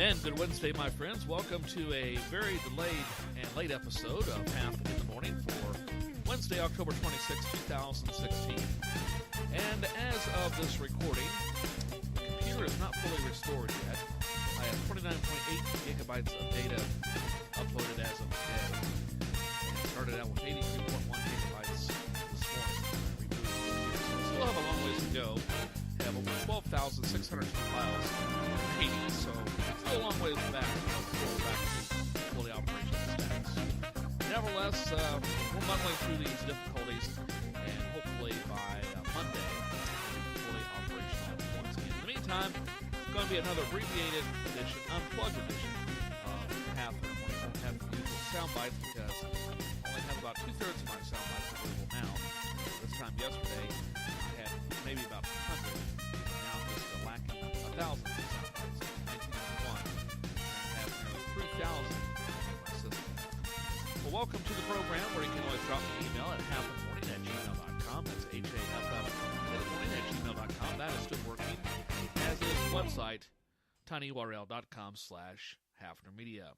And good Wednesday, my friends. Welcome to a very delayed and late episode of Haff In The Morning for Wednesday, October 26, 2016. And as of this recording, the computer is not fully restored yet. I have 29.8 gigabytes of data uploaded as of today. And it started out with 83.1 gigabytes this morning. Still have a long ways to go. I have over 12,600 files remaining, so still a long ways back to fully operational status. Nevertheless, we're muddling through these difficulties, and hopefully by Monday, fully operational once again. In the meantime, it's going to be another abbreviated edition, unplugged edition of Haff In The Morning. I don't have the usual sound bites because I only have about two-thirds of my sound bites available now. This time yesterday, I had maybe about 100. Now I'm just lacking 1,000 sound bites. 1991, and have nearly 3,000 in my system. Well, welcome to the program where you can always drop me an email at haffmorning@gmail.com. That's haffmorning@gmail.com. That is still working, as is the website, tinyurl.com/hafnermedia.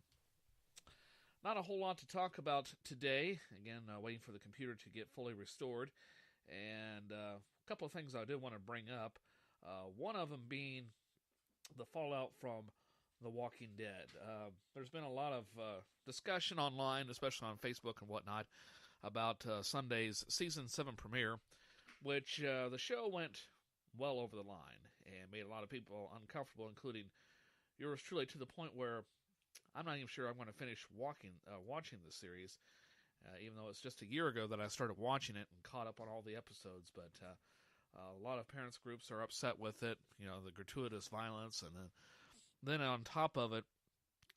Not a whole lot to talk about today. Again, waiting for the computer to get fully restored. And a couple of things I did want to bring up. One of them being the fallout from The Walking Dead. There's been a lot of discussion online, especially on Facebook and whatnot, about Sunday's Season 7 premiere, which the show went well over the line and made a lot of people uncomfortable, including yours truly, to the point where I'm not even sure I'm going to finish watching the series, even though it's just a year ago that I started watching it and caught up on all the episodes. But a lot of parents groups are upset with it, the gratuitous violence, and then on top of it,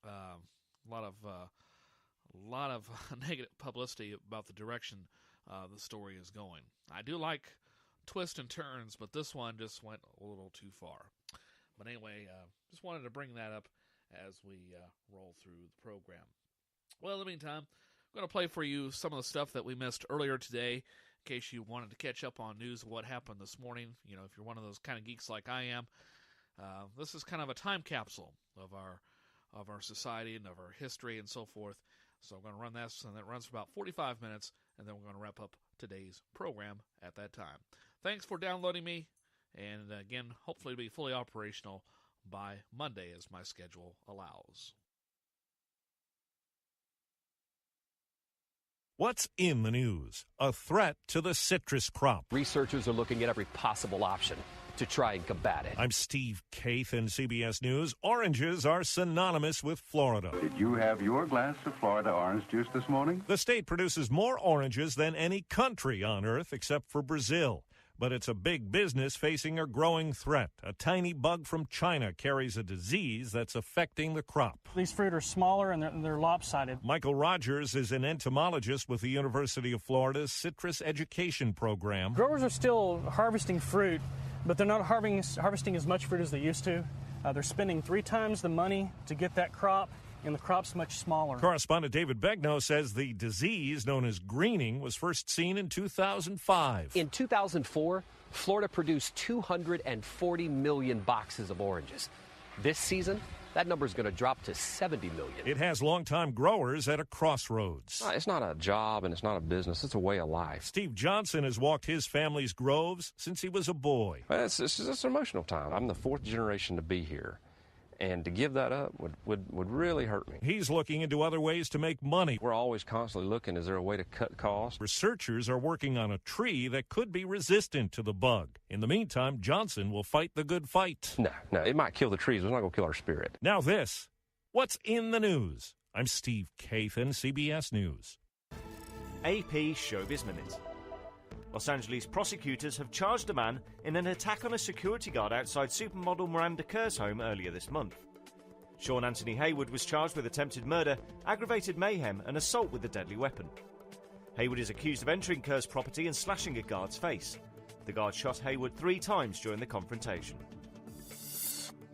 a lot of negative publicity about the direction the story is going. I do like twists and turns, but this one just went a little too far. But anyway, just wanted to bring that up as we roll through the program. Well, in the meantime, I'm going to play for you some of the stuff that we missed earlier today, in case you wanted to catch up on news of what happened this morning. If you're one of those kind of geeks like I am, this is kind of a time capsule of our society and of our history and so forth. So I'm going to run this, and that runs for about 45 minutes, and then we're going to wrap up today's program at that time. Thanks for downloading me, and again, hopefully be fully operational by Monday as my schedule allows. What's in the news? A threat to the citrus crop. Researchers are looking at every possible option to try and combat it. I'm Steve Kaith in CBS News. Oranges are synonymous with Florida. Did you have your glass of Florida orange juice this morning? The state produces more oranges than any country on Earth except for Brazil. But it's a big business facing a growing threat. A tiny bug from China carries a disease that's affecting the crop. These fruit are smaller and they're lopsided. Michael Rogers is an entomologist with the University of Florida's Citrus Education Program. Growers are still harvesting fruit, but they're not harvesting as much fruit as they used to. They're spending 3 times the money to get that crop, and the crop's much smaller. Correspondent David Begnaud says the disease, known as greening, was first seen in 2005. In 2004, Florida produced 240 million boxes of oranges. This season, that number's going to drop to 70 million. It has longtime growers at a crossroads. It's not a job and it's not a business. It's a way of life. Steve Johnson has walked his family's groves since he was a boy. It's an emotional time. I'm the 4th generation to be here. And to give that up would really hurt me. He's looking into other ways to make money. We're always constantly looking, is there a way to cut costs? Researchers are working on a tree that could be resistant to the bug. In the meantime, Johnson will fight the good fight. No, it might kill the trees, but it's not going to kill our spirit. Now this, what's in the news? I'm Steve Kaith in CBS News. AP Showbiz Minute. Los Angeles prosecutors have charged a man in an attack on a security guard outside supermodel Miranda Kerr's home earlier this month. Sean Anthony Hayward was charged with attempted murder, aggravated mayhem, and assault with a deadly weapon. Hayward is accused of entering Kerr's property and slashing a guard's face. The guard shot Hayward 3 times during the confrontation.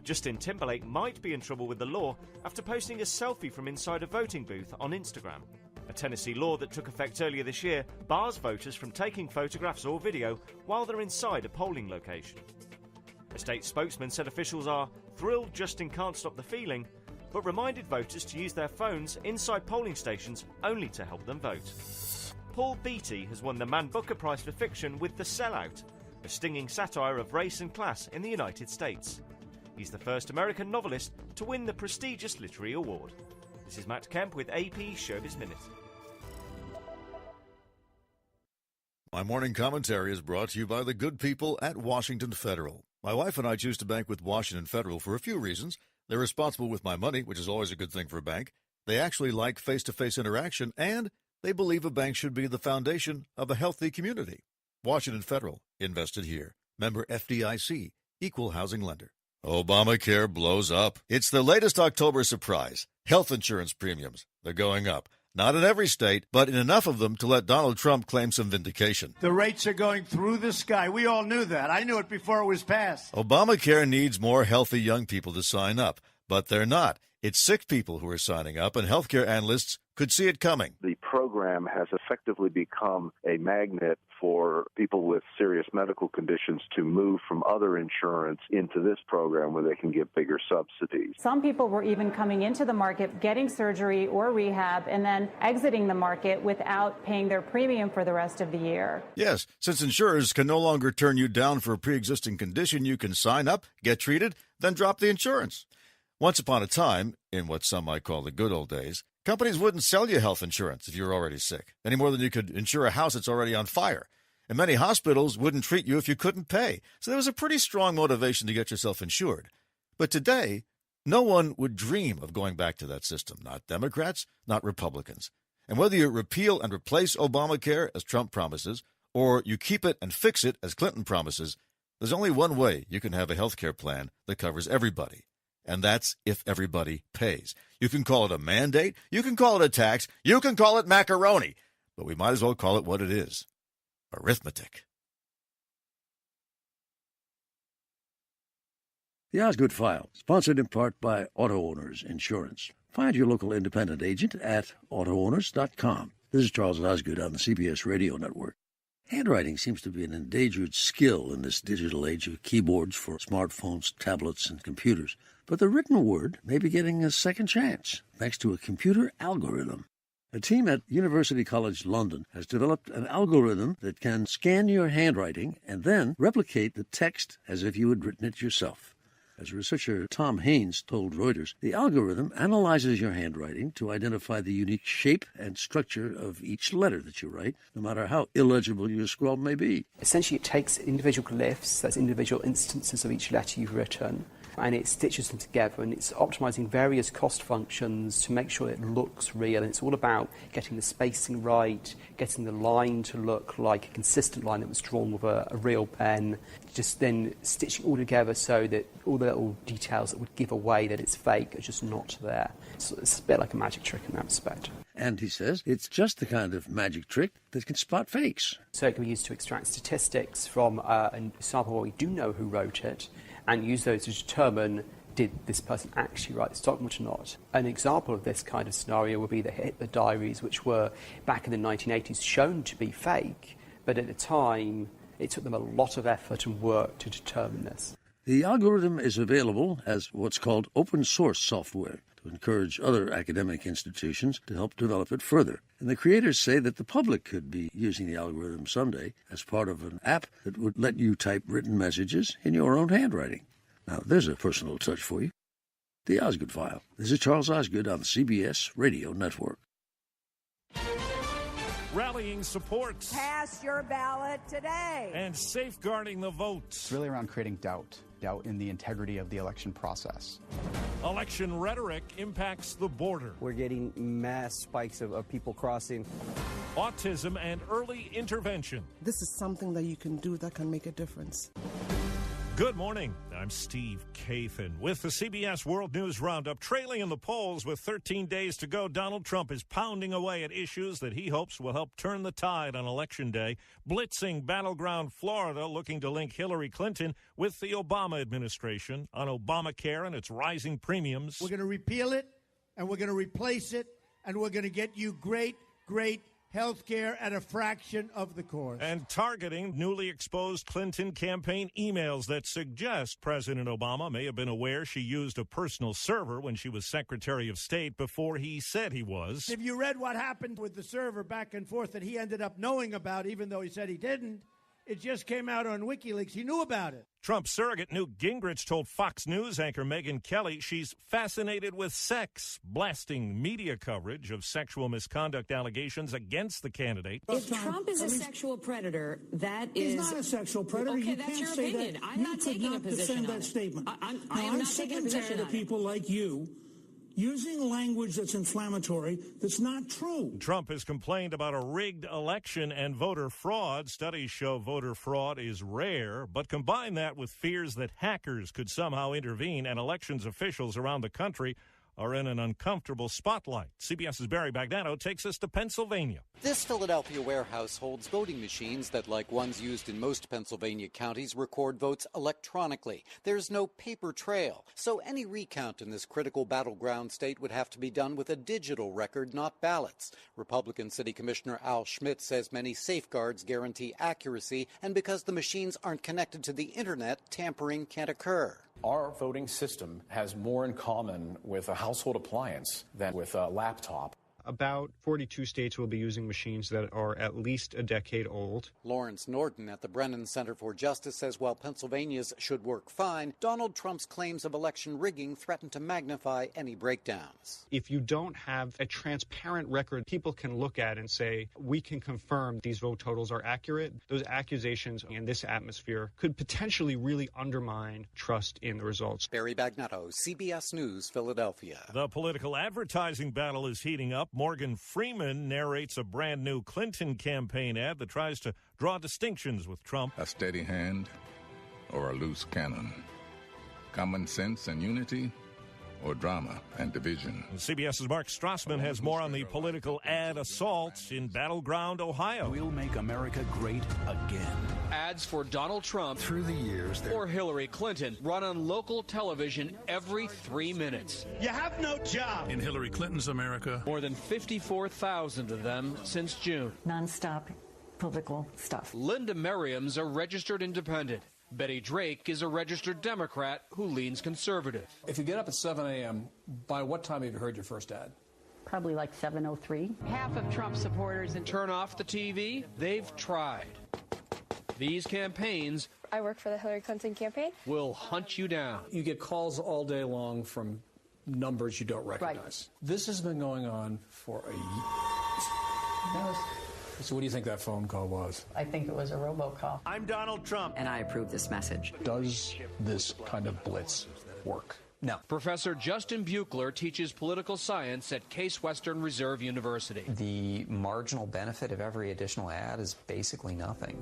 Justin Timberlake might be in trouble with the law after posting a selfie from inside a voting booth on Instagram. A Tennessee law that took effect earlier this year bars voters from taking photographs or video while they're inside a polling location. A state spokesman said officials are thrilled Justin can't stop the feeling, but reminded voters to use their phones inside polling stations only to help them vote. Paul Beatty has won the Man Booker Prize for fiction with The Sellout, a stinging satire of race and class in the United States. He's the first American novelist to win the prestigious literary award. This is Matt Kemp with AP Showbiz Minute. My morning commentary is brought to you by the good people at Washington Federal. My wife and I choose to bank with Washington Federal for a few reasons. They're responsible with my money, which is always a good thing for a bank. They actually like face-to-face interaction, and they believe a bank should be the foundation of a healthy community. Washington Federal, invested here. Member FDIC, equal housing lender. Obamacare blows up. It's the latest October surprise. Health insurance premiums. They're going up. Not in every state, but in enough of them to let Donald Trump claim some vindication. The rates are going through the sky. We all knew that. I knew it before it was passed. Obamacare needs more healthy young people to sign up, but they're not. It's sick people who are signing up, and healthcare analysts could see it coming. The program has effectively become a magnet for people with serious medical conditions to move from other insurance into this program where they can get bigger subsidies. Some people were even coming into the market, getting surgery or rehab, and then exiting the market without paying their premium for the rest of the year. Yes, since insurers can no longer turn you down for a pre-existing condition, you can sign up, get treated, then drop the insurance. Once upon a time, in what some might call the good old days, companies wouldn't sell you health insurance if you were already sick, any more than you could insure a house that's already on fire. And many hospitals wouldn't treat you if you couldn't pay. So there was a pretty strong motivation to get yourself insured. But today, no one would dream of going back to that system. Not Democrats, not Republicans. And whether you repeal and replace Obamacare, as Trump promises, or you keep it and fix it, as Clinton promises, there's only one way you can have a health care plan that covers everybody. And that's if everybody pays. You can call it a mandate, you can call it a tax, you can call it macaroni, but we might as well call it what it is: arithmetic. The Osgood File, sponsored in part by Auto Owners Insurance. Find your local independent agent at autoowners.com. This is Charles Osgood on the CBS Radio Network. Handwriting seems to be an endangered skill in this digital age of keyboards for smartphones, tablets, and computers. But the written word may be getting a second chance, thanks to a computer algorithm. A team at University College London has developed an algorithm that can scan your handwriting and then replicate the text as if you had written it yourself. As researcher Tom Haynes told Reuters, the algorithm analyzes your handwriting to identify the unique shape and structure of each letter that you write, no matter how illegible your scrawl may be. Essentially, it takes individual glyphs, that's individual instances of each letter you've written, and it stitches them together, and it's optimizing various cost functions to make sure it looks real. And it's all about getting the spacing right, getting the line to look like a consistent line that was drawn with a real pen, just then stitching all together so that all the little details that would give away that it's fake are just not there. So it's a bit like a magic trick in that respect. And he says it's just the kind of magic trick that can spot fakes. So it can be used to extract statistics from a sample where we do know who wrote it, and use those to determine, did this person actually write this document or not? An example of this kind of scenario would be the Hitler diaries, which were, back in the 1980s, shown to be fake, but at the time, it took them a lot of effort and work to determine this. The algorithm is available as what's called open source software to encourage other academic institutions to help develop it further. And the creators say that the public could be using the algorithm someday as part of an app that would let you type written messages in your own handwriting. Now, there's a personal touch for you. The Osgood File. This is Charles Osgood on the CBS Radio Network. Rallying support. Cast your ballot today. And safeguarding the vote. It's really around creating doubt in the integrity of the election process. Election rhetoric impacts the border. We're getting mass spikes of people crossing. Autism and early intervention. This is something that you can do that can make a difference. Good morning. I'm Steve Kathan with the CBS World News Roundup. Trailing in the polls with 13 days to go, Donald Trump is pounding away at issues that he hopes will help turn the tide on Election Day, blitzing battleground Florida, looking to link Hillary Clinton with the Obama administration on Obamacare and its rising premiums. We're going to repeal it, and we're going to replace it, and we're going to get you great, great, health care at a fraction of the cost. And targeting newly exposed Clinton campaign emails that suggest President Obama may have been aware she used a personal server when she was Secretary of State before he said he was. If you read what happened with the server back and forth that he ended up knowing about, even though he said he didn't, it just came out on WikiLeaks. He knew about it. Trump surrogate Newt Gingrich told Fox News anchor Megyn Kelly she's fascinated with sex, blasting media coverage of sexual misconduct allegations against the candidate. If Trump is a sexual predator, that is... He's not a sexual predator. Okay, you that's can't your say opinion. that. I'm not taking a position defend on that it. statement. I'm not taking a position sick and tired of on people like you using language that's inflammatory that's not true. Trump has complained about a rigged election and voter fraud. Studies show voter fraud is rare, but combine that with fears that hackers could somehow intervene and elections officials around the country are in an uncomfortable spotlight. CBS's Barry Bagnano takes us to Pennsylvania. This Philadelphia warehouse holds voting machines that, like ones used in most Pennsylvania counties, record votes electronically. There's no paper trail, so any recount in this critical battleground state would have to be done with a digital record, not ballots. Republican City Commissioner Al Schmidt says many safeguards guarantee accuracy, and because the machines aren't connected to the internet, tampering can't occur. Our voting system has more in common with a household appliance than with a laptop. About 42 states will be using machines that are at least a decade old. Lawrence Norton at the Brennan Center for Justice says while Pennsylvania's should work fine, Donald Trump's claims of election rigging threaten to magnify any breakdowns. If you don't have a transparent record, people can look at and say, we can confirm these vote totals are accurate. Those accusations in this atmosphere could potentially really undermine trust in the results. Barry Bagnetto, CBS News, Philadelphia. The political advertising battle is heating up. Morgan Freeman narrates a brand new Clinton campaign ad that tries to draw distinctions with Trump. A steady hand or a loose cannon? Common sense and unity or drama and division? CBS's Mark Strassman has more on the political ad assaults in battleground Ohio. We'll make America great again. Ads for Donald Trump through the years or Hillary Clinton run on local television every 3 minutes. You have no job. In Hillary Clinton's America, More than 54,000 of them since June. Non-stop political stuff. Linda Merriam's a registered independent. Betty Drake is a registered Democrat who leans conservative. If you get up at 7 a.m., by what time have you heard your first ad? Probably like 7:03. Half of Trump supporters turn off the TV. They've tried. These campaigns, I work for the Hillary Clinton campaign, will hunt you down. You get calls all day long from numbers you don't recognize. Right. This has been going on for a year. So what do you think that phone call was? I think it was a robocall. I'm Donald Trump. And I approve this message. Does this kind of blitz work? No. Professor Justin Buechler teaches political science at Case Western Reserve University. The marginal benefit of every additional ad is basically nothing.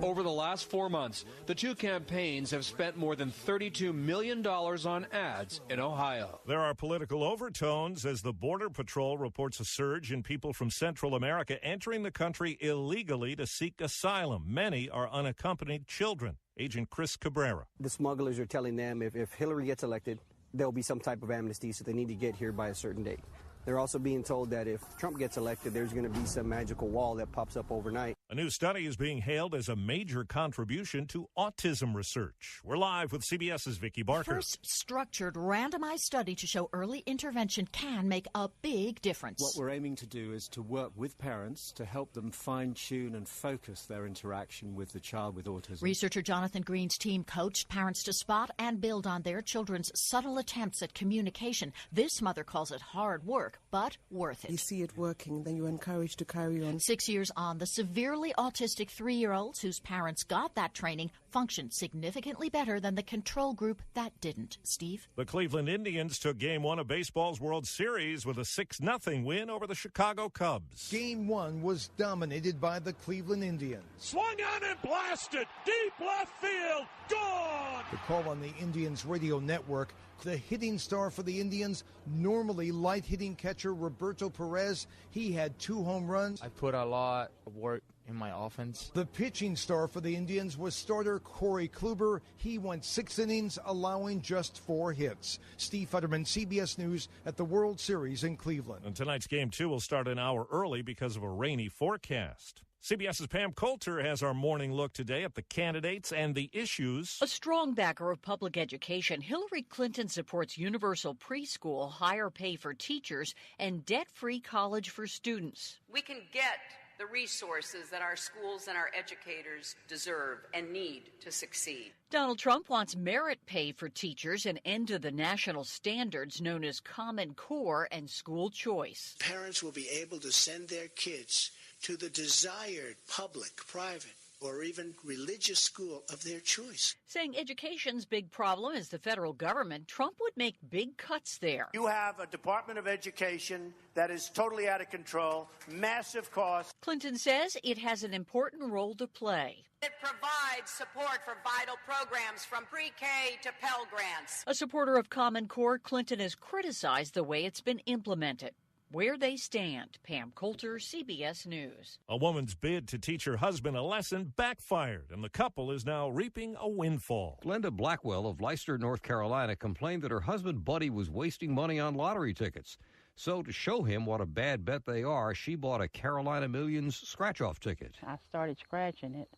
Over the last 4 months, the two campaigns have spent more than $32 million on ads in Ohio. There are political overtones as the Border Patrol reports a surge in people from Central America entering the country illegally to seek asylum. Many are unaccompanied children. Agent Chris Cabrera. The smugglers are telling them if Hillary gets elected, there'll be some type of amnesty, so they need to get here by a certain date. They're also being told that if Trump gets elected, there's going to be some magical wall that pops up overnight. A new study is being hailed as a major contribution to autism research. We're live with CBS's Vicki Barker. First structured, randomized study to show early intervention can make a big difference. What we're aiming to do is to work with parents to help them fine-tune and focus their interaction with the child with autism. Researcher Jonathan Green's team coached parents to spot and build on their children's subtle attempts at communication. This mother calls it hard work, but worth it. You see it working, then you're encouraged to carry on. 6 years on, the severely autistic 3-year-olds whose parents got that training functioned significantly better than the control group that didn't. Steve? The Cleveland Indians took Game 1 of baseball's World Series with a 6-0 win over the Chicago Cubs. Game 1 was dominated by the Cleveland Indians. Swung on and blasted, deep left field, gone! The call on the Indians radio network, the hitting star for the Indians, normally light hitting catcher Roberto Perez, he had 2 home runs. I put a lot of work in my offense. The pitching star for the Indians was starter Corey Kluber. He went 6 innings, allowing just 4 hits. Steve Futterman, CBS News at the World Series in Cleveland. And tonight's Game 2 will start an hour early because of a rainy forecast. CBS's Pam Coulter has our morning look today at the candidates and the issues. A strong backer of public education, Hillary Clinton supports universal preschool, higher pay for teachers, and debt-free college for students. We can get the resources that our schools and our educators deserve and need to succeed. Donald Trump wants merit pay for teachers, an end to the national standards known as Common Core and school choice. Parents will be able to send their kids to the desired public, private, or even religious school of their choice. Saying education's big problem is the federal government, Trump would make big cuts there. You have a Department of Education that is totally out of control, massive costs. Clinton says it has an important role to play. It provides support for vital programs from pre-K to Pell Grants. A supporter of Common Core, Clinton has criticized the way it's been implemented. Where they stand. Pam Coulter, CBS News. A woman's bid to teach her husband a lesson backfired, and the couple is now reaping a windfall. Glenda Blackwell of Leicester, North Carolina, complained that her husband Buddy was wasting money on lottery tickets. So to show him what a bad bet they are, she bought a Carolina Millions scratch-off ticket. I started scratching it,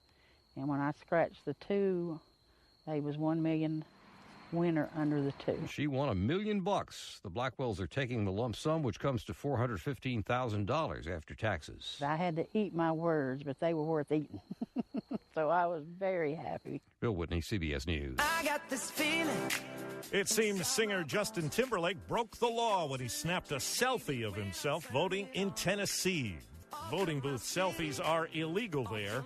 and when I scratched the 2, there was $1 million winner under the 2. She won $1 million. The Blackwells are taking the lump sum, which comes to $415,000 after taxes. I had to eat my words, but they were worth eating. So I was very happy. Bill Whitney, CBS News. I got this feeling. It seems singer Justin Timberlake broke the law when he snapped a selfie of himself voting in Tennessee. Voting booth selfies are illegal there.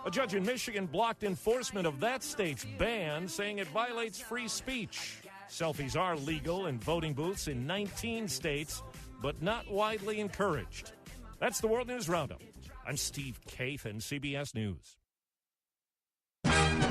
A judge in Michigan blocked enforcement of that state's ban, saying it violates free speech. Selfies are legal in voting booths in 19 states, but not widely encouraged. That's the World News Roundup. I'm Steve Kathan, CBS News.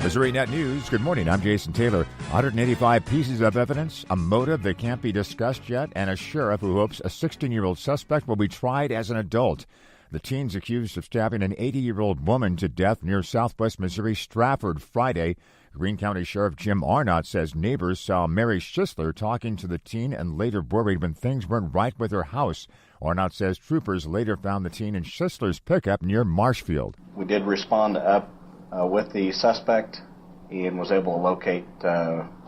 Missouri Net News, good morning. I'm Jason Taylor. 185 pieces of evidence, a motive that can't be discussed yet, and a sheriff who hopes a 16-year-old suspect will be tried as an adult. The teen's accused of stabbing an 80-year-old woman to death near southwest Missouri Stratford Friday. Greene County Sheriff Jim Arnott says neighbors saw Mary Schisler talking to the teen and later worried when things weren't right with her house. Arnott says troopers later found the teen in Schisler's pickup near Marshfield. We did respond up with the suspect and was able to locate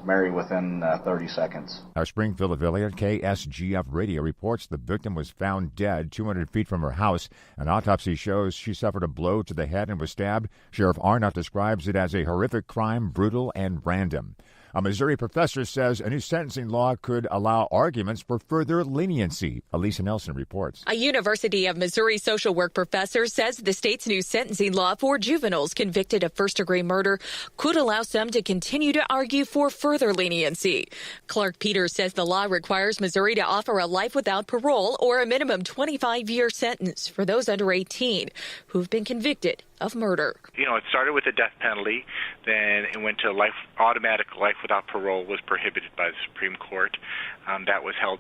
Mary within 30 seconds. Our Springfield affiliate KSGF Radio reports the victim was found dead 200 feet from her house. An autopsy shows she suffered a blow to the head and was stabbed. Sheriff Arnott describes it as a horrific crime, brutal and random. A Missouri professor says a new sentencing law could allow arguments for further leniency. Elisa Nelson reports. A University of Missouri social work professor says the state's new sentencing law for juveniles convicted of first-degree murder could allow some to continue to argue for further leniency. Clark Peters says the law requires Missouri to offer a life without parole or a minimum 25-year sentence for those under 18 who've been convicted of murder. You know, it started with the death penalty, then it went to automatic life without parole was prohibited by the Supreme Court. That was held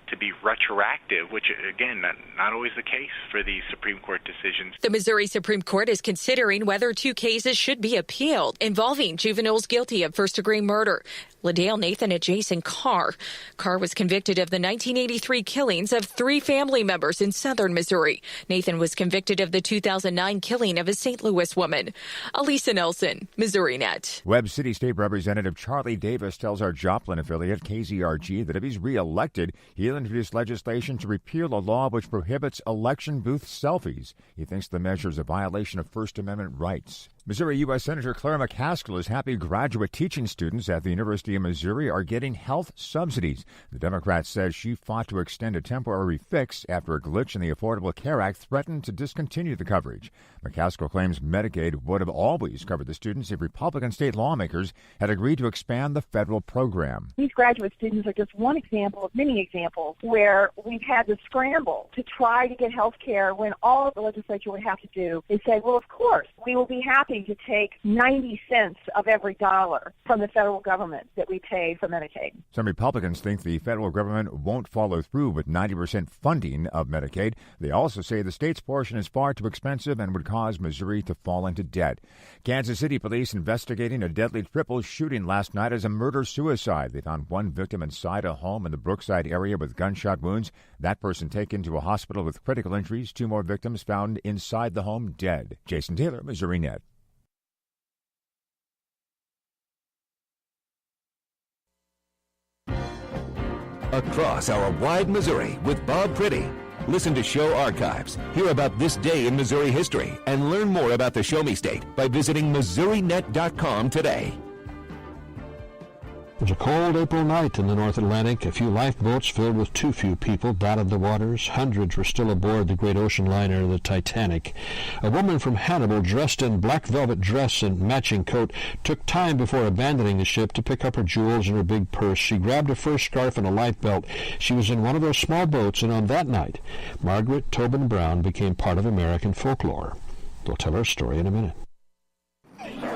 to be retroactive, which, again, not always the case for these Supreme Court decisions. The Missouri Supreme Court is considering whether 2 cases should be appealed involving juveniles guilty of first-degree murder. Liddell Nathan and Jason Carr. Carr was convicted of the 1983 killings of 3 family members in southern Missouri. Nathan was convicted of the 2009 killing of a St. Louis woman. Elisa Nelson, Missouri Net. Webb City State Representative Charlie Davis tells our Joplin affiliate KZRG that if he's reelected, he'll introduce legislation to repeal a law which prohibits election booth selfies. He thinks the measure is a violation of First Amendment rights. Missouri U.S. Senator Claire McCaskill is happy graduate teaching students at the University of Missouri are getting health subsidies. The Democrat says she fought to extend a temporary fix after a glitch in the Affordable Care Act threatened to discontinue the coverage. McCaskill claims Medicaid would have always covered the students if Republican state lawmakers had agreed to expand the federal program. These graduate students are just one example of many examples where we've had to scramble to try to get health care when all the legislature would have to do is say, well, of course, we will be happy willing to take 90 cents of every dollar from the federal government that we pay for Medicaid. Some Republicans think the federal government won't follow through with 90% funding of Medicaid. They also say the state's portion is far too expensive and would cause Missouri to fall into debt. Kansas City police investigating a deadly triple shooting last night as a murder-suicide. They found one victim inside a home in the Brookside area with gunshot wounds. That person taken to a hospital with critical injuries. 2 more victims found inside the home dead. Jason Taylor, Missouri Net. Across our wide Missouri with Bob Priddy. Listen to show archives, hear about this day in Missouri history, and learn more about the Show Me State by visiting MissouriNet.com today. It was a cold April night in the North Atlantic. A few lifeboats filled with too few people dotted the waters. Hundreds were still aboard the great ocean liner, the Titanic. A woman from Hannibal, dressed in black velvet dress and matching coat, took time before abandoning the ship to pick up her jewels and her big purse. She grabbed a fur scarf and a life belt. She was in one of those small boats, and on that night, Margaret Tobin Brown became part of American folklore. We'll tell her story in a minute.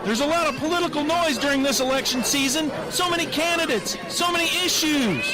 There's a lot of political noise during this election season. So many candidates, so many issues.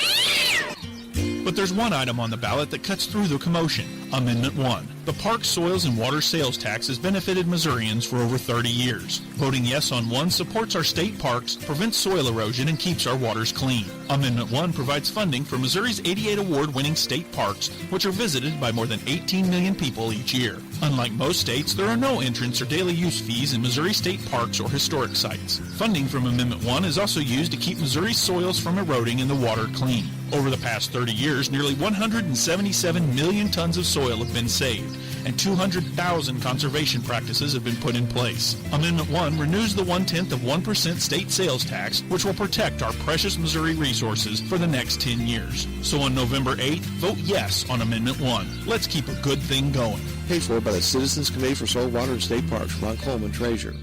But there's one item on the ballot that cuts through the commotion. Amendment 1. The Parks, Soils, and Water Sales Tax has benefited Missourians for over 30 years. Voting yes on 1 supports our state parks, prevents soil erosion, and keeps our waters clean. Amendment 1 provides funding for Missouri's 88 award-winning state parks, which are visited by more than 18 million people each year. Unlike most states, there are no entrance or daily use fees in Missouri state parks or historic sites. Funding from Amendment 1 is also used to keep Missouri's soils from eroding and the water clean. Over the past 30 years, nearly 177 million tons of soil have been saved, and 200,000 conservation practices have been put in place. Amendment 1 renews the 0.1% state sales tax, which will protect our precious Missouri resources for the next 10 years. So on November 8th, vote yes on Amendment 1. Let's keep a good thing going. Paid for by the Citizens Committee for Soil, Water, and State Parks. Ron Coleman, Treasurer.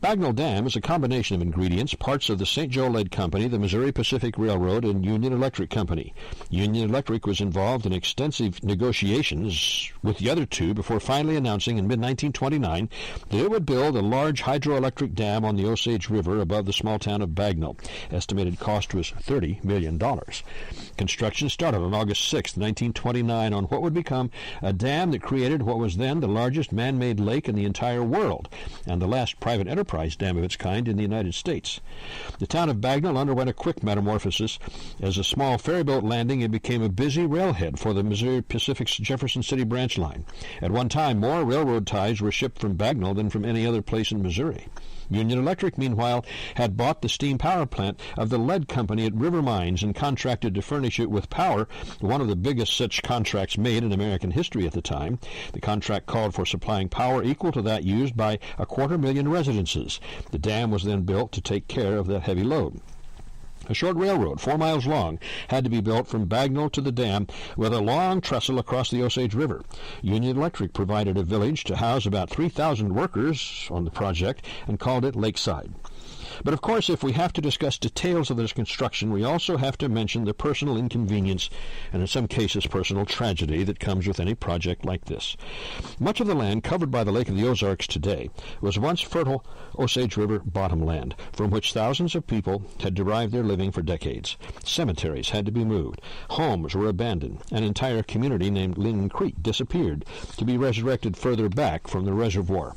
Bagnell Dam is a combination of ingredients, parts of the St. Joe Lead Company, the Missouri Pacific Railroad, and Union Electric Company. Union Electric was involved in extensive negotiations with the other two before finally announcing in mid-1929 that it would build a large hydroelectric dam on the Osage River above the small town of Bagnell. Estimated cost was $30 million. Construction started on August 6, 1929, on what would become a dam that created what was then the largest man-made lake in the entire world, and the last private enterprise dam of its kind in the United States. The town of Bagnell underwent a quick metamorphosis. As a small ferryboat landing, it became a busy railhead for the Missouri Pacific's Jefferson City branch line. At one time, more railroad ties were shipped from Bagnell than from any other place in Missouri. Union Electric, meanwhile, had bought the steam power plant of the lead company at River Mines and contracted to furnish it with power, one of the biggest such contracts made in American history at the time. The contract called for supplying power equal to that used by 250,000 residences. The dam was then built to take care of that heavy load. A short railroad, 4 miles long, had to be built from Bagnell to the dam with a long trestle across the Osage River. Union Electric provided a village to house about 3,000 workers on the project and called it Lakeside. But of course, if we have to discuss details of this construction, we also have to mention the personal inconvenience and in some cases personal tragedy that comes with any project like this. Much of the land covered by the Lake of the Ozarks today was once fertile Osage River bottomland, from which thousands of people had derived their living for decades. Cemeteries had to be moved. Homes were abandoned. An entire community named Lynn Creek disappeared to be resurrected further back from the reservoir.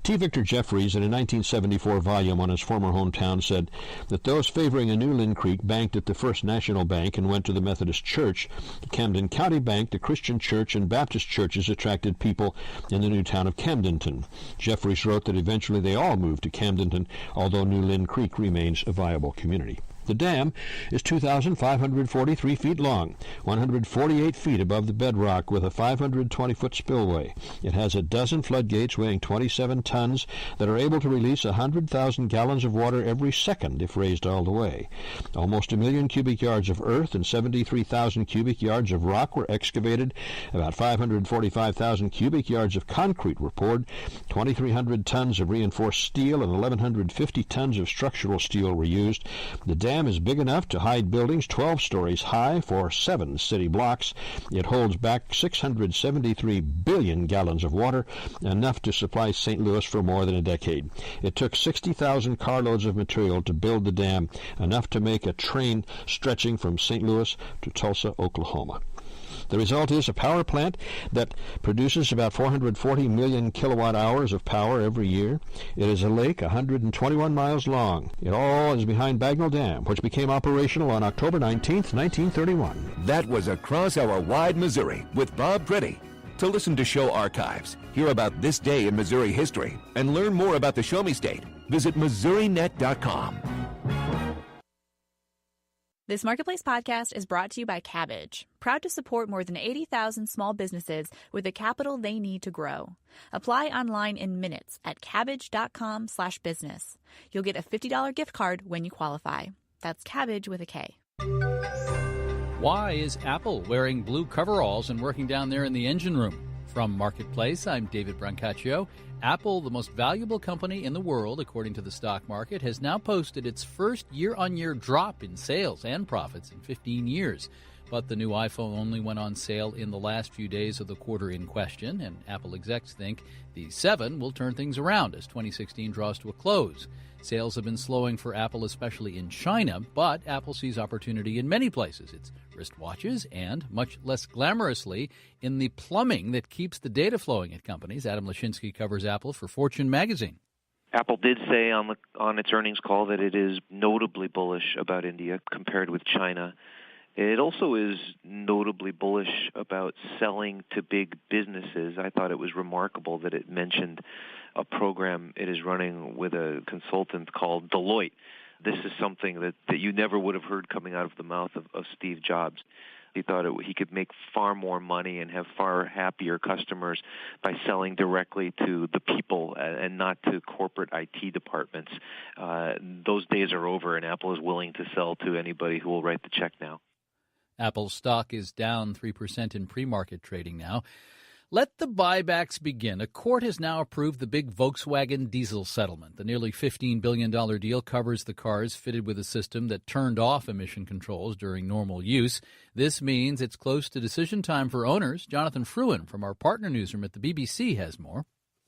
T. Victor Jeffries, in a 1974 volume on his former hometown, said that those favoring a new Lynn Creek banked at the First National Bank and went to the Methodist Church. The Camden County Bank, the Christian Church, and Baptist churches attracted people in the new town of Camdenton. Jeffries wrote that eventually they all moved to Camdenton, although New Lynn Creek remains a viable community. The dam is 2,543 feet long, 148 feet above the bedrock with a 520-foot spillway. It has a dozen floodgates weighing 27 tons that are able to release 100,000 gallons of water every second if raised all the way. Almost 1 million cubic yards of earth and 73,000 cubic yards of rock were excavated. About 545,000 cubic yards of concrete were poured. 2,300 tons of reinforced steel and 1,150 tons of structural steel were used. The dam dam is big enough to hide buildings 12 stories high for 7 city blocks. It holds back 673 billion gallons of water, enough to supply St. Louis for more than a decade. It took 60,000 carloads of material to build the dam, enough to make a train stretching from St. Louis to Tulsa, Oklahoma. The result is a power plant that produces about 440 million kilowatt hours of power every year. It is a lake 121 miles long. It all is behind Bagnell Dam, which became operational on October 19th, 1931. That was Across Our Wide Missouri with Bob Pretty. To listen to show archives, hear about this day in Missouri history, and learn more about the Show Me State, visit MissouriNet.com. This Marketplace podcast is brought to you by Cabbage, proud to support more than 80,000 small businesses with the capital they need to grow. Apply online in minutes at cabbage.com/business. You'll get a $50 gift card when you qualify. That's Cabbage with a K. Why is Apple wearing blue coveralls and working down there in the engine room? From Marketplace, I'm David Brancaccio. Apple, the most valuable company in the world, according to the stock market, has now posted its first year-on-year drop in sales and profits in 15 years. But the new iPhone only went on sale in the last few days of the quarter in question, and Apple execs think the 7 will turn things around as 2016 draws to a close. Sales have been slowing for Apple, especially in China, but Apple sees opportunity in many places. It's wristwatches and, much less glamorously, in the plumbing that keeps the data flowing at companies. Adam Lashinsky covers Apple for Fortune magazine. Apple did say on its earnings call that it is notably bullish about India compared with China. It also is notably bullish about selling to big businesses. I thought it was remarkable that it mentioned a program it is running with a consultant called Deloitte. This is something that you never would have heard coming out of the mouth of Steve Jobs. He thought he could make far more money and have far happier customers by selling directly to the people and not to corporate IT departments. Those days are over, and Apple is willing to sell to anybody who will write the check now. Apple's stock is down 3% in pre-market trading now. Let the buybacks begin. A court has now approved the big Volkswagen diesel settlement. The nearly $15 billion deal covers the cars fitted with a system that turned off emission controls during normal use. This means it's close to decision time for owners. Jonathan Fruin from our partner newsroom at the BBC has more.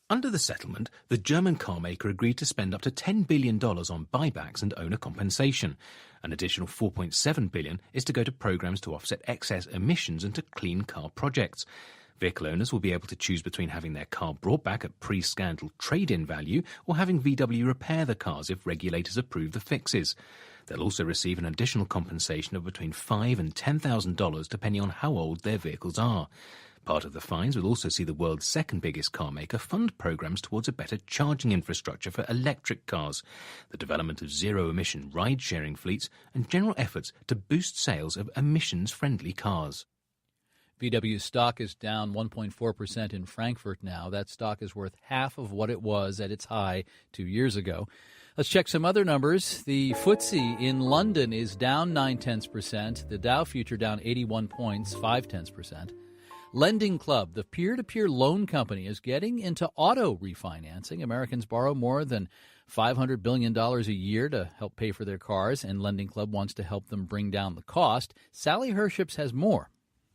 Under the settlement, the German carmaker agreed to spend up to $10 billion on buybacks and owner compensation. An additional $4.7 billion is to go to programs to offset excess emissions and to clean car projects. Vehicle owners will be able to choose between having their car brought back at pre-scandal trade-in value or having VW repair the cars if regulators approve the fixes. They'll also receive an additional compensation of between $5,000 and $10,000 depending on how old their vehicles are. Part of the fines will also see the world's second biggest car maker fund programs towards a better charging infrastructure for electric cars, the development of zero-emission ride-sharing fleets, and general efforts to boost sales of emissions-friendly cars. VW stock is down 1.4% in Frankfurt now. That stock is worth half of what it was at its high 2 years ago. Let's check some other numbers. The FTSE in London is down 0.9%. The Dow future down 81 points, 0.5%. Lending Club, the peer-to-peer loan company, is getting into auto refinancing. Americans borrow more than $500 billion a year to help pay for their cars, and Lending Club wants to help them bring down the cost. Sally Herships has more.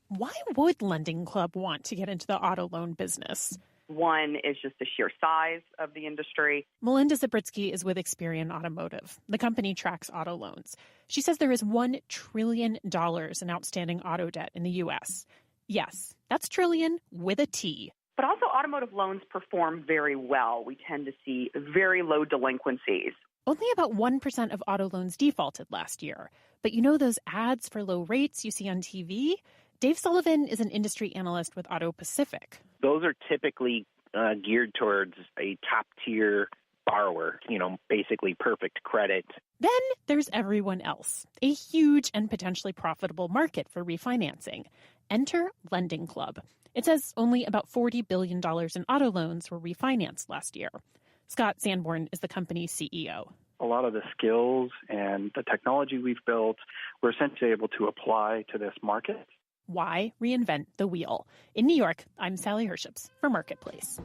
Why would Lending Club want to get into the auto loan business? One is just the sheer size of the industry. Melinda Zabritsky is with Experian Automotive. The company tracks auto loans. She says there is $1 trillion in outstanding auto debt in the U.S. Yes, that's trillion with a T. But also automotive loans perform very well. We tend to see very low delinquencies. Only about 1% of auto loans defaulted last year. But you know those ads for low rates you see on TV? Dave Sullivan is an industry analyst with Auto Pacific. Those are typically geared towards a top-tier borrower, basically perfect credit. Then there's everyone else, a huge and potentially profitable market for refinancing. Enter Lending Club. It says only about $40 billion in auto loans were refinanced last year. Scott Sanborn is the company's CEO. A lot of the skills and the technology we've built, we're essentially able to apply to this market. Why reinvent the wheel? In New York, I'm Sally Herships for Marketplace.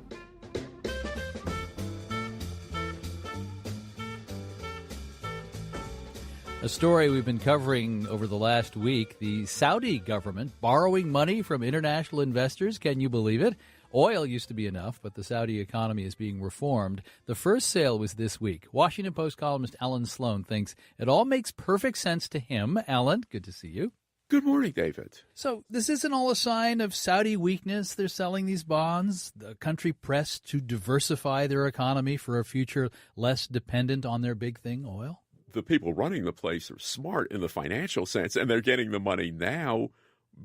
A story we've been covering over the last week, the Saudi government borrowing money from international investors. Can you believe it? Oil used to be enough, but the Saudi economy is being reformed. The first sale was this week. Washington Post columnist Alan Sloan thinks it all makes perfect sense to him. Alan, good to see you. Good morning, David. So this isn't all a sign of Saudi weakness. They're selling these bonds, the country pressed to diversify their economy for a future less dependent on their big thing, oil? The people running the place are smart in the financial sense, and they're getting the money now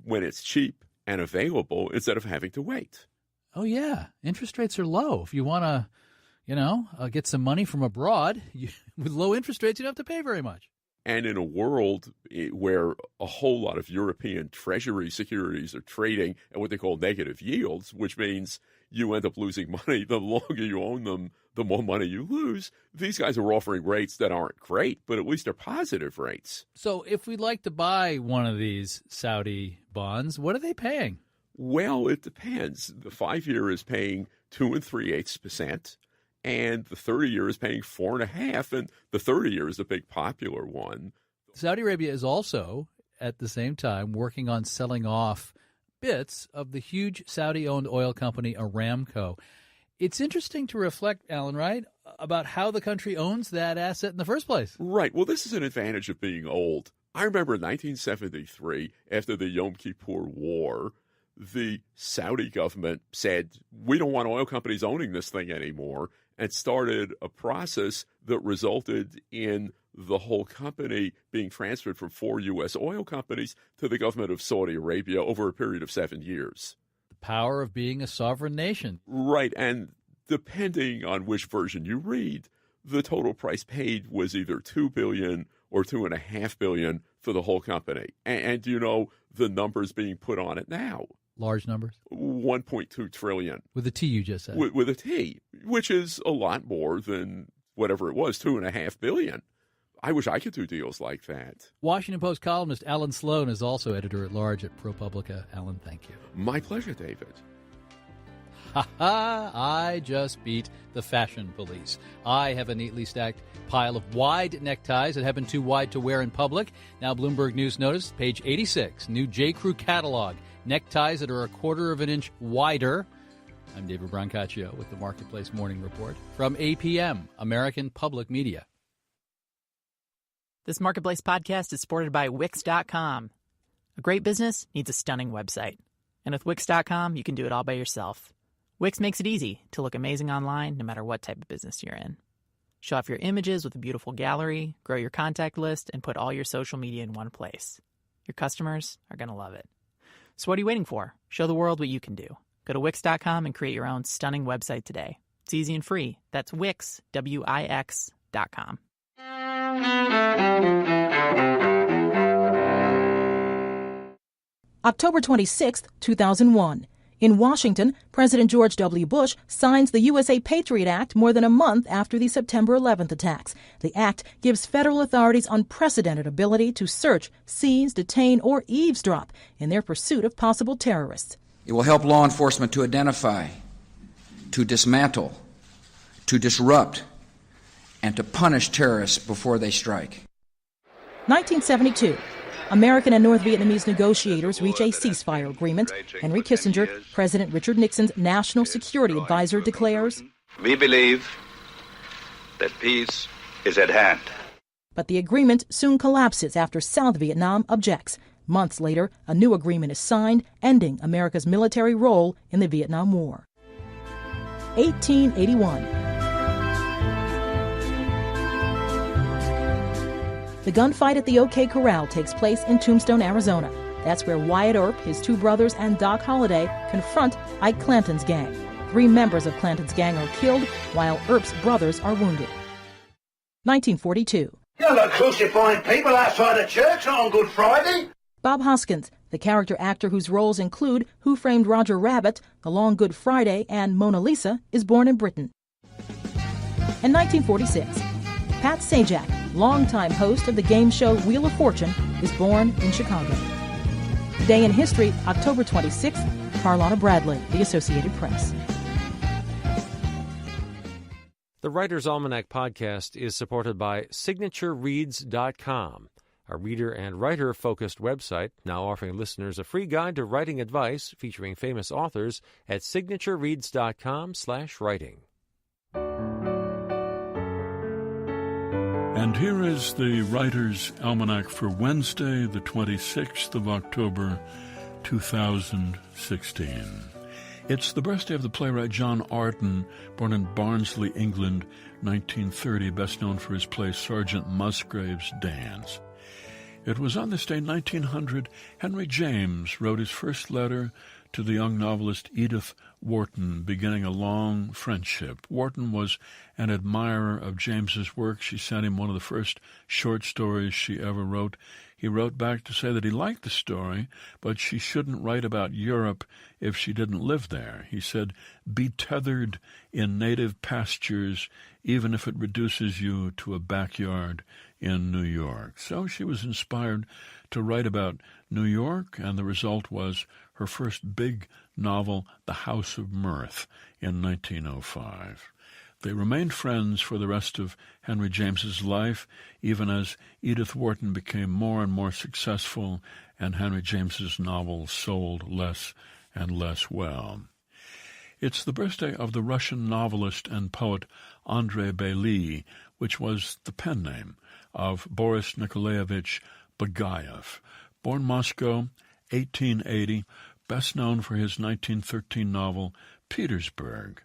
when it's cheap and available instead of having to wait. Oh, yeah. Interest rates are low. If you want to, get some money from abroad, with low interest rates, you don't have to pay very much. And in a world where a whole lot of European treasury securities are trading at what they call negative yields, which means you end up losing money. The longer you own them, the more money you lose. These guys are offering rates that aren't great, but at least they're positive rates. So if we'd like to buy one of these Saudi bonds, what are they paying? Well, it depends. The 5-year is paying 2 3/8%, and the 30-year is paying 4.5%, and the 30-year is a big popular one. Saudi Arabia is also, at the same time, working on selling off bits of the huge Saudi-owned oil company Aramco. It's interesting to reflect, Alan, right, about how the country owns that asset in the first place. Right. Well, this is an advantage of being old. I remember in 1973, after the Yom Kippur War, the Saudi government said, we don't want oil companies owning this thing anymore, and started a process that resulted in the whole company being transferred from 4 U.S. oil companies to the government of Saudi Arabia over a period of 7 years. The power of being a sovereign nation. Right, and depending on which version you read, the total price paid was either $2 billion or $2.5 billion for the whole company. And you know the numbers being put on it now. Large numbers? 1.2 trillion. With a T, you just said. With a T, which is a lot more than whatever it was, $2.5 billion. I wish I could do deals like that. Washington Post columnist Alan Sloan is also editor-at-large at ProPublica. Alan, thank you. My pleasure, David. Ha ha! I just beat the fashion police. I have a neatly stacked pile of wide neckties that have been too wide to wear in public. Now Bloomberg News notice, page 86, new J.Crew catalog. Neckties that are 1/4 of an inch wider. I'm David Brancaccio with the Marketplace Morning Report from APM, American Public Media. This Marketplace podcast is supported by Wix.com. A great business needs a stunning website. And with Wix.com, you can do it all by yourself. Wix makes it easy to look amazing online no matter what type of business you're in. Show off your images with a beautiful gallery, grow your contact list, and put all your social media in one place. Your customers are going to love it. So what are you waiting for? Show the world what you can do. Go to Wix.com and create your own stunning website today. It's easy and free. That's Wix, Wix.com. October 26, 2001. In Washington, President George W. Bush signs the USA Patriot Act more than a month after the September 11th attacks. The act gives federal authorities unprecedented ability to search, seize, detain, or eavesdrop in their pursuit of possible terrorists. It will help law enforcement to identify, to dismantle, to disrupt, and to punish terrorists before they strike. 1972. American and North Vietnamese negotiators reach a ceasefire agreement. Henry Kissinger, President Richard Nixon's national security advisor, declares, "We believe that peace is at hand." But the agreement soon collapses after South Vietnam objects. Months later, a new agreement is signed, ending America's military role in the Vietnam War. 1881. The gunfight at the OK Corral takes place in Tombstone, Arizona. That's where Wyatt Earp, his 2 brothers, and Doc Holliday confront Ike Clanton's gang. 3 members of Clanton's gang are killed, while Earp's brothers are wounded. 1942. You're not crucifying people outside the church on Good Friday. Bob Hoskins, the character actor whose roles include Who Framed Roger Rabbit, The Long Good Friday, and Mona Lisa, is born in Britain. In 1946, Pat Sajak, longtime host of the game show Wheel of Fortune, is born in Chicago. Today in history, October 26th, Carlotta Bradley, The Associated Press. The Writer's Almanac podcast is supported by SignatureReads.com, a reader and writer-focused website now offering listeners a free guide to writing advice featuring famous authors at SignatureReads.com/writing. And here is the Writer's Almanac for Wednesday, the 26th of October, 2016. It's the birthday of the playwright John Arden, born in Barnsley, England, 1930, best known for his play Sergeant Musgrave's Dance. It was on this day, 1900, Henry James wrote his first letter to the young novelist Edith Wharton, beginning a long friendship. Wharton was an admirer of James's work. She sent him one of the first short stories she ever wrote. He wrote back to say that he liked the story, but she shouldn't write about Europe if she didn't live there. He said, "Be tethered in native pastures, even if it reduces you to a backyard in New York." So she was inspired to write about New York, and the result was her first big novel, The House of Mirth, in 1905. They remained friends for the rest of Henry James's life, even as Edith Wharton became more and more successful and Henry James's novels sold less and less well. It's the birthday of the Russian novelist and poet Andrei Bely, which was the pen name of Boris Nikolaevich Bagayev. Born Moscow, 1880, best known for his 1913 novel Petersburg,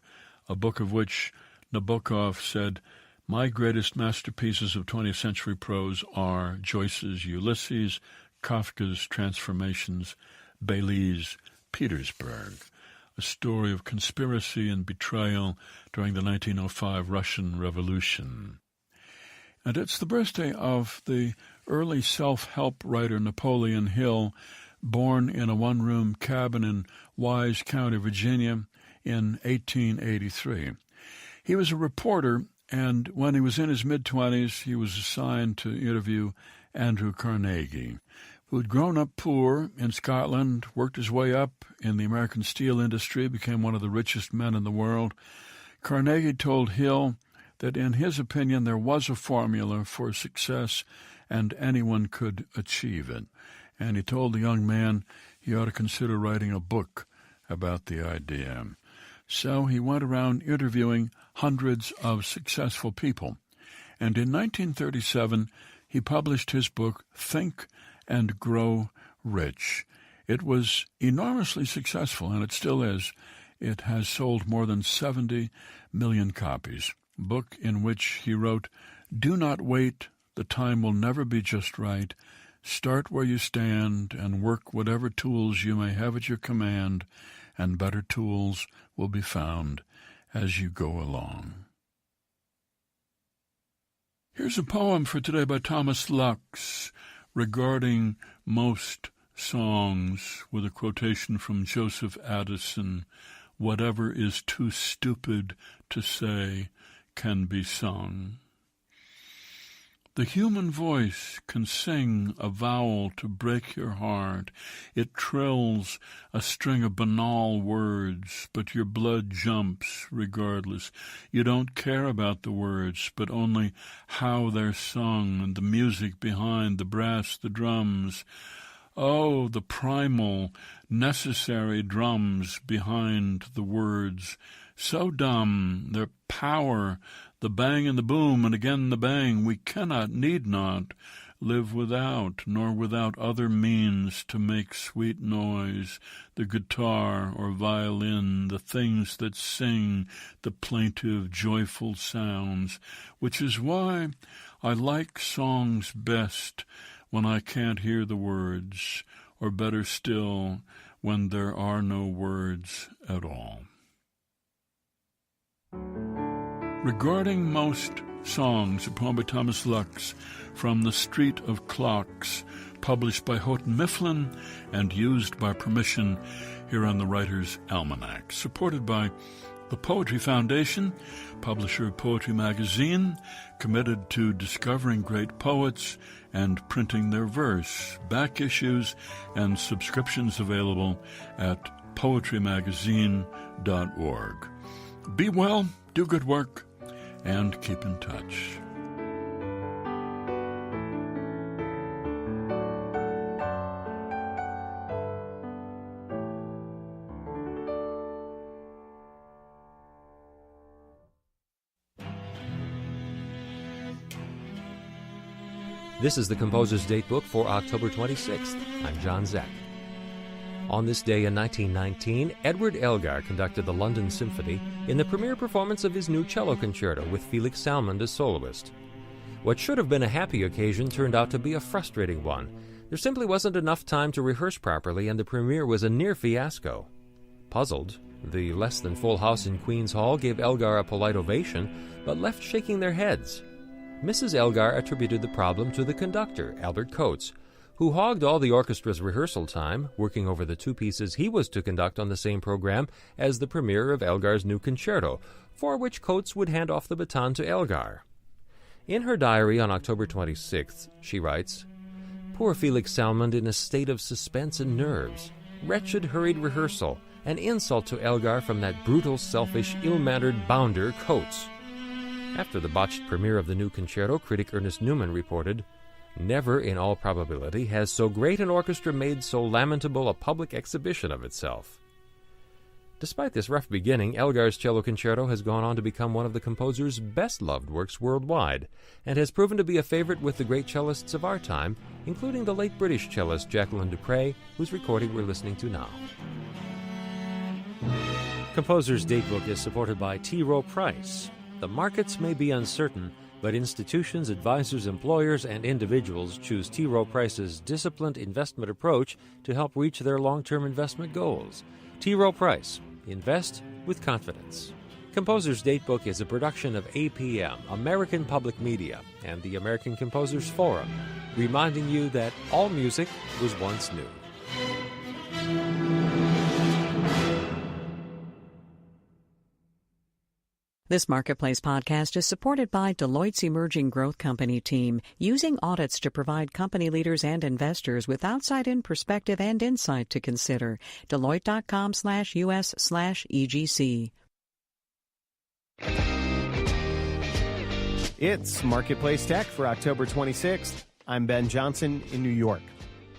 a book of which Nabokov said, "My greatest masterpieces of 20th century prose are Joyce's Ulysses, Kafka's Transformations, Bely's Petersburg," a story of conspiracy and betrayal during the 1905 Russian Revolution. And it's the birthday of the early self-help writer Napoleon Hill, born in a one-room cabin in Wise County, Virginia, in 1883. He was a reporter, and when he was in his mid-20s, he was assigned to interview Andrew Carnegie, who had grown up poor in Scotland, worked his way up in the American steel industry, became one of the richest men in the world. Carnegie told Hill that in his opinion there was a formula for success and anyone could achieve it. And he told the young man he ought to consider writing a book about the idea. So he went around interviewing hundreds of successful people. And in 1937, he published his book, Think and Grow Rich. It was enormously successful, and it still is. It has sold more than 70 million copies. A book in which he wrote, "Do not wait. The time will never be just right. Start where you stand and work whatever tools you may have at your command, and better tools will be found as you go along." Here's a poem for today by Thomas Lux regarding most songs, with a quotation from Joseph Addison: "Whatever is too stupid to say can be sung." The human voice can sing a vowel to break your heart. It trills a string of banal words, but your blood jumps regardless. You don't care about the words, but only how they're sung and the music behind, the brass, the drums. Oh, the primal, necessary drums behind the words. So dumb, their power, the bang and the boom, and again the bang, we cannot, need not, live without, nor without other means to make sweet noise, the guitar or violin, the things that sing the plaintive, joyful sounds, which is why I like songs best when I can't hear the words, or better still, when there are no words at all. Regarding most songs, a poem by Thomas Lux from The Street of Clocks, published by Houghton Mifflin and used by permission here on the Writer's Almanac, supported by the Poetry Foundation, publisher of Poetry Magazine, committed to discovering great poets and printing their verse, back issues and subscriptions available at poetrymagazine.org. Be well, do good work, and keep in touch. This is the Composer's Datebook for October 26th. I'm John Zeck. On this day in 1919, Edward Elgar conducted the London Symphony in the premiere performance of his new cello concerto with Felix Salmond as soloist. What should have been a happy occasion turned out to be a frustrating one. There simply wasn't enough time to rehearse properly, and the premiere was a near fiasco. Puzzled, the less than full house in Queen's Hall gave Elgar a polite ovation, but left shaking their heads. Mrs. Elgar attributed the problem to the conductor, Albert Coates, who hogged all the orchestra's rehearsal time, working over the two pieces he was to conduct on the same program as the premiere of Elgar's new concerto, for which Coates would hand off the baton to Elgar. In her diary on October 26th, she writes, "Poor Felix Salmond in a state of suspense and nerves. Wretched hurried rehearsal, an insult to Elgar from that brutal, selfish, ill-mannered bounder, Coates." After the botched premiere of the new concerto, critic Ernest Newman reported, "Never, in all probability, has so great an orchestra made so lamentable a public exhibition of itself." Despite this rough beginning, Elgar's cello concerto has gone on to become one of the composer's best-loved works worldwide, and has proven to be a favorite with the great cellists of our time, including the late British cellist Jacqueline du Pré, whose recording we're listening to now. Composer's Datebook is supported by T. Rowe Price. The markets may be uncertain, but institutions, advisors, employers, and individuals choose T. Rowe Price's disciplined investment approach to help reach their long-term investment goals. T. Rowe Price. Invest with confidence. Composer's Datebook is a production of APM, American Public Media, and the American Composers Forum, reminding you that all music was once new. This Marketplace podcast is supported by Deloitte's Emerging Growth Company team, using audits to provide company leaders and investors with outside-in perspective and insight to consider. Deloitte.com/US/EGC. It's Marketplace Tech for October 26th. I'm Ben Johnson in New York.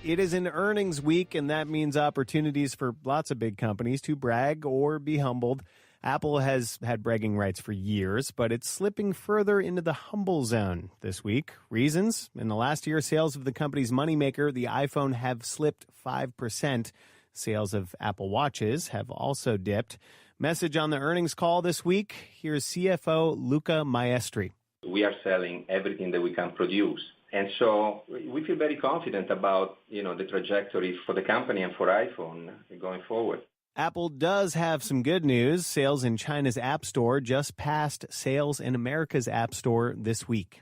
It is an earnings week, and that means opportunities for lots of big companies to brag or be humbled. Apple has had bragging rights for years, but it's slipping further into the humble zone this week. Reasons? In the last year, sales of the company's moneymaker, the iPhone, have slipped 5%. Sales of Apple Watches have also dipped. Message on the earnings call this week. Here's CFO Luca Maestri. We are selling everything that we can produce. And so we feel very confident about, the trajectory for the company and for iPhone going forward. Apple does have some good news. Sales in China's App Store just passed sales in America's App Store this week.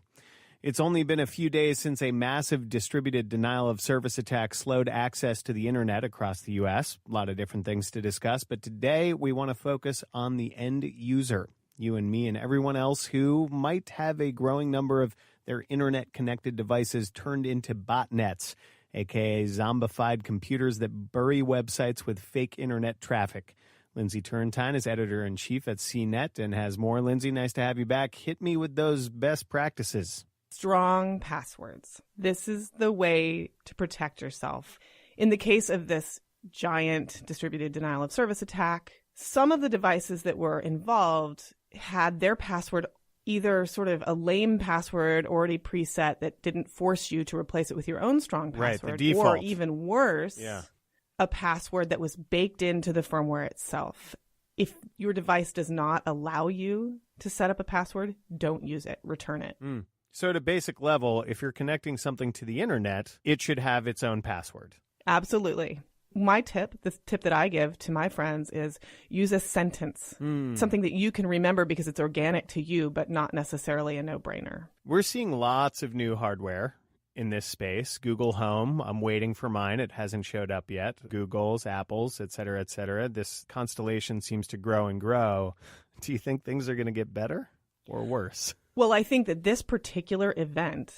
It's only been a few days since a massive distributed denial-of-service attack slowed access to the internet across the U.S. A lot of different things to discuss, but today we want to focus on the end user, you and me and everyone else who might have a growing number of their internet-connected devices turned into botnets, a.k.a. zombified computers that bury websites with fake internet traffic. Lindsay Turrentine is editor-in-chief at CNET and has more. Lindsay, nice to have you back. Hit me with those best practices. Strong passwords. This is the way to protect yourself. In the case of this giant distributed denial-of-service attack, some of the devices that were involved had their password either sort of a lame password already preset that didn't force you to replace it with your own strong password, right, the default. Or even worse, a password that was baked into the firmware itself. If your device does not allow you to set up a password, don't use it. Return it. So at a basic level, if you're connecting something to the internet, it should have its own password. Absolutely. My tip, the tip that I give to my friends is use a sentence, something that you can remember because it's organic to you, but not necessarily a no-brainer. We're seeing lots of new hardware in this space. Google Home, I'm waiting for mine. It hasn't showed up yet. Google's, Apple's, et cetera, et cetera. This constellation seems to grow and grow. Do you think things are going to get better or worse? Well, I think that this particular event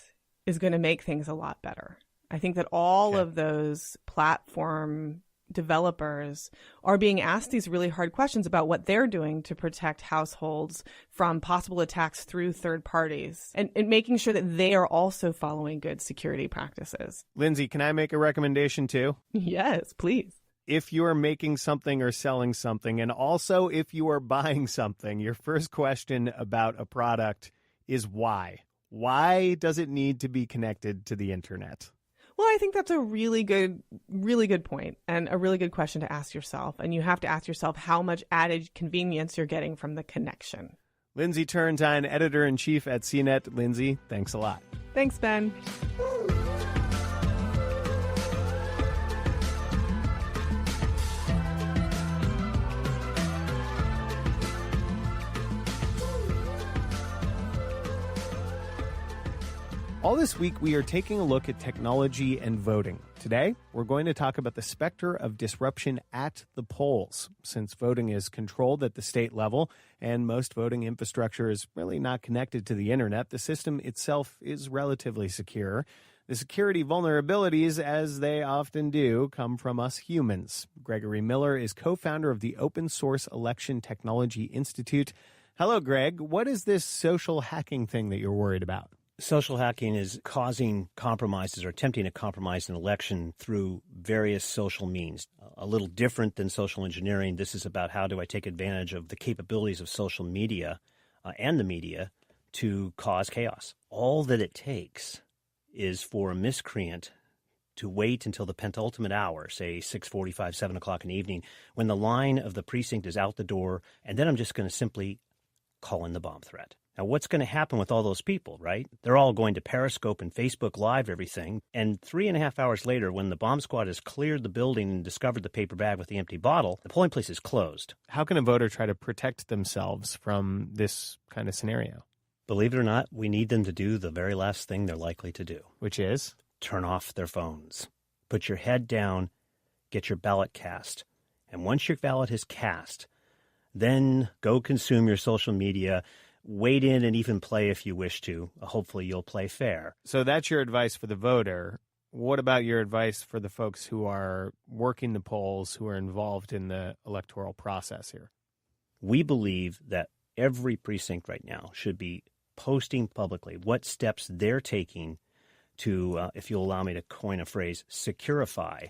is going to make things a lot better. I think that all of those platform developers are being asked these really hard questions about what they're doing to protect households from possible attacks through third parties and making sure that they are also following good security practices. Lindsay, can I make a recommendation too? Yes, please. If you are making something or selling something, and also if you are buying something, your first question about a product is why? Why does it need to be connected to the internet? Well, I think that's a really good point and a really good question to ask yourself. And you have to ask yourself how much added convenience you're getting from the connection. Lindsay Turrentine, editor-in-chief at CNET. Lindsay, thanks a lot. Thanks, Ben. All this week, we are taking a look at technology and voting. Today, we're going to talk about the specter of disruption at the polls. Since voting is controlled at the state level and most voting infrastructure is really not connected to the internet, the system itself is relatively secure. The security vulnerabilities, as they often do, come from us humans. Gregory Miller is co-founder of the Open Source Election Technology Institute. Hello, Greg. What is this social hacking thing that you're worried about? Social hacking is causing compromises or attempting to compromise an election through various social means. A little different than social engineering. This is about how do I take advantage of the capabilities of social media and the media to cause chaos. All that it takes is for a miscreant to wait until the penultimate hour, say 6:45, 7 o'clock in the evening, when the line of the precinct is out the door, and then I'm just going to simply call in the bomb threat. Now, what's going to happen with all those people, right? They're all going to Periscope and Facebook Live everything. And 3.5 hours later, when the bomb squad has cleared the building and discovered the paper bag with the empty bottle, the polling place is closed. How can a voter try to protect themselves from this kind of scenario? Believe it or not, we need them to do the very last thing they're likely to do. Which is? Turn off their phones. Put your head down, get your ballot cast. And once your ballot is cast, then go consume your social media, wade in and even play if you wish to. Hopefully you'll play fair. So that's your advice for the voter. What about your advice for the folks who are working the polls, who are involved in the electoral process here? We believe that every precinct right now should be posting publicly what steps they're taking to, if you'll allow me to coin a phrase, securify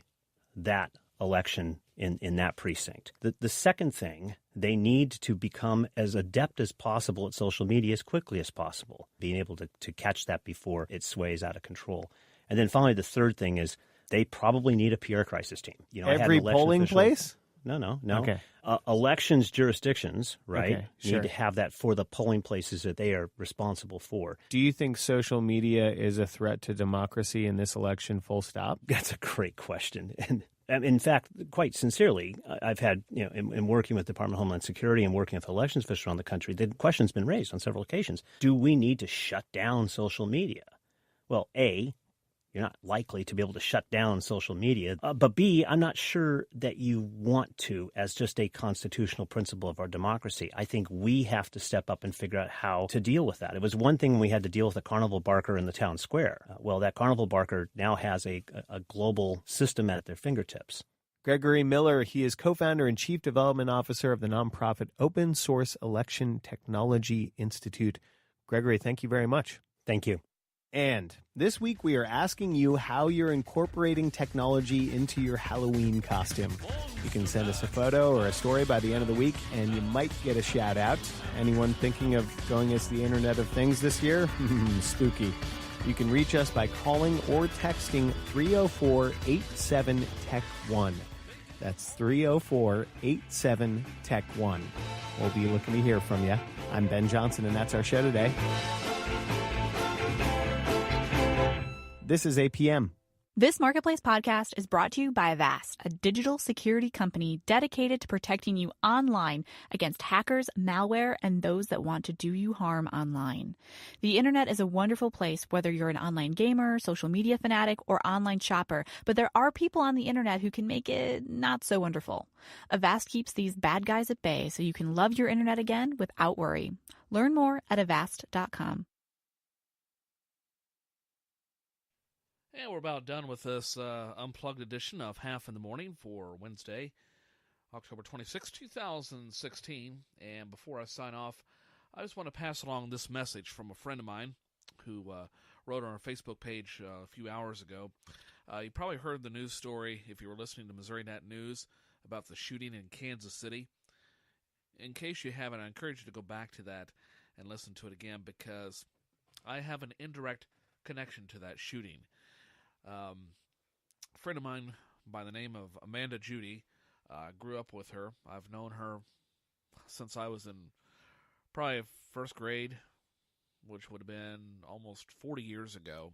that election in that precinct. The second thing, they need to become as adept as possible at social media as quickly as possible, being able to catch that before it sways out of control. And then finally, the third thing is they probably need a PR crisis team. You know, every polling place? No. Okay. Elections jurisdictions, right, okay, sure. need to have that for the polling places that they are responsible for. Do you think social media is a threat to democracy in this election, full stop? That's a great question. And in fact, quite sincerely, I've had, in working with the Department of Homeland Security and working with elections officials around the country, the question's been raised on several occasions. Do we need to shut down social media? Well, A, you're not likely to be able to shut down social media. But B, I'm not sure that you want to as just a constitutional principle of our democracy. I think we have to step up and figure out how to deal with that. It was one thing when we had to deal with a carnival barker in the town square. Well, that carnival barker now has a global system at their fingertips. Gregory Miller, he is co-founder and chief development officer of the nonprofit Open Source Election Technology Institute. Gregory, thank you very much. Thank you. And this week we are asking you how you're incorporating technology into your Halloween costume. You can send us a photo or a story by the end of the week, and you might get a shout out. Anyone thinking of going as the Internet of Things this year? Spooky. You can reach us by calling or texting 304-87-TECH-1. That's 304-87-TECH-1. We'll be looking to hear from you. I'm Ben Johnson, and that's our show today. This is APM. This Marketplace podcast is brought to you by Avast, a digital security company dedicated to protecting you online against hackers, malware, and those that want to do you harm online. The internet is a wonderful place, whether you're an online gamer, social media fanatic, or online shopper, but there are people on the internet who can make it not so wonderful. Avast keeps these bad guys at bay so you can love your internet again without worry. Learn more at avast.com. And we're about done with this unplugged edition of Haff in the Morning for Wednesday, October 26, 2016. And before I sign off, I just want to pass along this message from a friend of mine who wrote on our Facebook page a few hours ago. You probably heard the news story, if you were listening to Missouri Net News, about the shooting in Kansas City. In case you haven't, I encourage you to go back to that and listen to it again, because I have an indirect connection to that shooting. A friend of mine by the name of Amanda Judy, grew up with her. I've known her since I was in probably first grade, which would have been almost 40 years ago.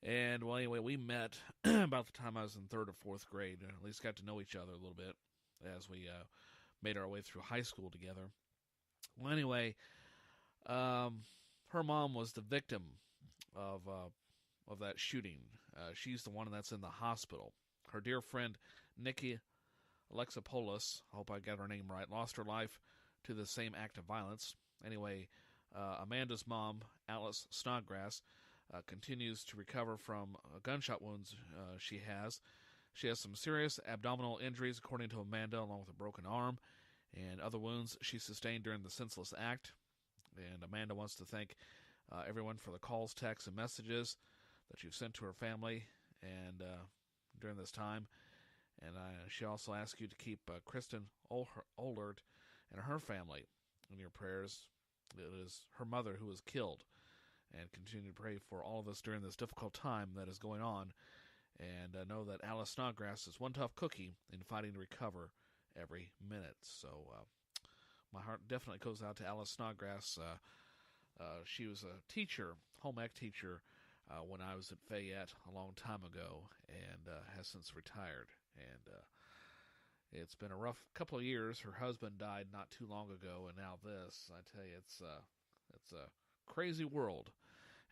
And, well, anyway, we met about the time I was in third or fourth grade, and at least got to know each other a little bit as we made our way through high school together. Well, anyway, her mom was the victim of that shooting. She's the one that's in the hospital. Her dear friend, Nikki Alexopoulos, I hope I got her name right, lost her life to the same act of violence. Anyway, Amanda's mom, Alice Snodgrass, continues to recover from gunshot wounds she has. She has some serious abdominal injuries, according to Amanda, along with a broken arm and other wounds she sustained during the senseless act. And Amanda wants to thank everyone for the calls, texts, and messages that you've sent to her family and during this time. And she also asks you to keep Kristen Ohlert and her family in your prayers. It is her mother who was killed. And continue to pray for all of us during this difficult time that is going on. And know that Alice Snodgrass is one tough cookie in fighting to recover every minute. So my heart definitely goes out to Alice Snodgrass. She was a teacher, home ec teacher, when I was at Fayette a long time ago, and has since retired. And it's been a rough couple of years. Her husband died not too long ago, and now this. I tell you, it's a crazy world,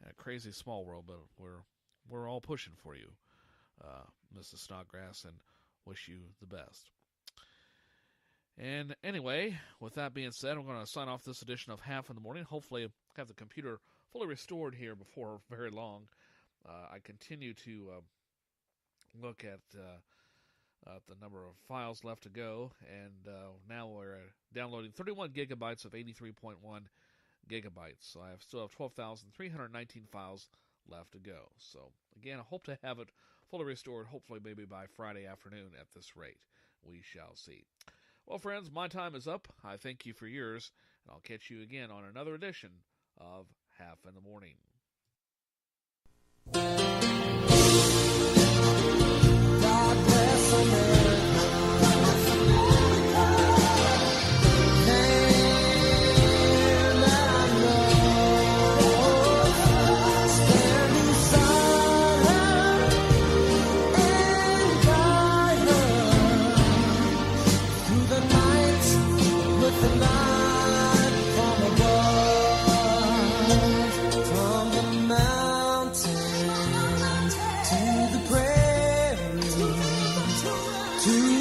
and a crazy small world, but we're all pushing for you, Mrs. Snodgrass, and wish you the best. And anyway, with that being said, I'm going to sign off this edition of Haff in the Morning. Hopefully have the computer fully restored here before very long. I continue to look at the number of files left to go, and now we're downloading 31 gigabytes of 83.1 gigabytes. So I still have 12,319 files left to go. So again, I hope to have it fully restored, hopefully maybe by Friday afternoon at this rate. We shall see. Well, friends, my time is up. I thank you for yours, and I'll catch you again on another edition of Haff in the Morning. God bless America. To